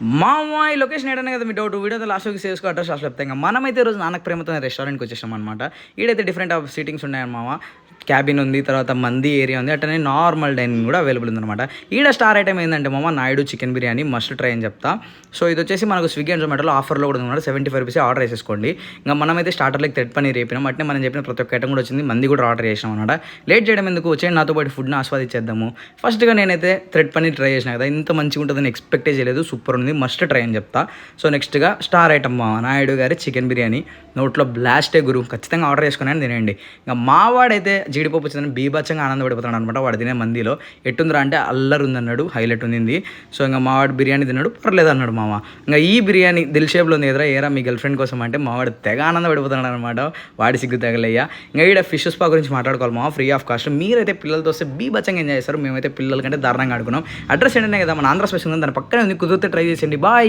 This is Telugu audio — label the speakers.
Speaker 1: మామ ఈ లొకేషన్ ఏడనే కదా మీ డౌట్ వీడియోతో లాస్ట్కి సేవ్స్కో అడ్రస్ లాస్ట్ చెప్తాం. మనమైతే ఈరోజు నాన్నకు ప్రేమతో రెస్టారెంట్కి వచ్చేసాం అనమాట. ఈడైతే డిఫరెంట్ ఆఫ్ సీటింగ్స్ ఉన్నాయి మామ. క్యాబిన్ ఉంది, తర్వాత మంది ఏరియా ఉంది, అట్లనే నార్మల్ డైనింగ్ కూడా అవైలబుల్ ఉందన్నమాట. ఈడ స్టార్ ఐటమ్ ఏంటంటే మామ Naidu chicken biryani must try అని చెప్తా. సో ఇది వచ్చేసి మనకు స్విగ్గీ అండ్ జొమాటోలో ఆఫర్లో కూడా ఉంది, 75 రూపీస్ ఆర్డర్ వేసేసుకోండి. ఇంకా మనమైతే స్టార్టర్లకి థ్రెడ్ పనీర్ రేపినాం, అట్నే మనం చెప్పిన ప్రతి ఒక్క ఐటమ్ కూడా వచ్చింది, మంది కూడా ఆర్డర్ చేసినాం అనమాట. లేట్ చేయడం ఎందుకు, వచ్చేయండి నాతో పాటు ఫుడ్ని ఆస్వాదించేద్దాము. ఫస్ట్గా నేనైతే థ్రెడ్ పనీర్ ట్రై చేసిన కదా, ఇంత మంచిగా ఉంటుందని ఎక్స్పెక్టే చేయలేదు, సూపర్ ఉంది, మస్ట్ ట్రై అని చెప్తా. సో నెక్స్ట్గా స్టార్ ఐటమ్ మామ నాయుడు గారి చికెన్ బిర్యానీ, నోట్లో బ్లాస్టే గురు, ఖచ్చితంగా ఆర్డర్ చేసుకుని తినండి. ఇంకా మావాడైతే జీడిపప్పు వచ్చిందని బీభత్సంగా ఆనందపడిపోతాడు అనమాట. వాడు తినే మందిలో ఎట్టుందిరా అంటే అల్లరు ఉందన్నాడు, హైలైట్ ఉంది. సో ఇంకా మావాడు బిర్యానీ తిన్నాడు, పర్లేదు అన్నాడు మామ. ఇంకా ఈ బిర్యానీ దిల్ షేప్లో ఉంది ఎదురా, ఏరా మీ గర్ల్ ఫ్రెండ్ కోసం అంటే మావాడు తెగ ఆనందపడిపోతున్నాడు అనమాట. వాడి సిగ్గు తెగలయ్యా. ఇంకా ఈడ ఫిష్ స్పా గురించి మాట్లాడుకోవాలి మామ, ఫ్రీ ఆఫ్ కాస్ట్. మీరైతే పిల్లలతో వస్తే బీభత్సంగా ఎంజాయ్ చేస్తారు, మేమైతే పిల్లల కంటే దారుణంగా ఆడుకున్నాం. అడ్రస్ ఏంటనే కదా మన ఆంధ్ర స్పెషల్ ఉంది, దాని పక్కనే ఉంది, కుదిరితే ట్రై చేసేయండి. బాయ్.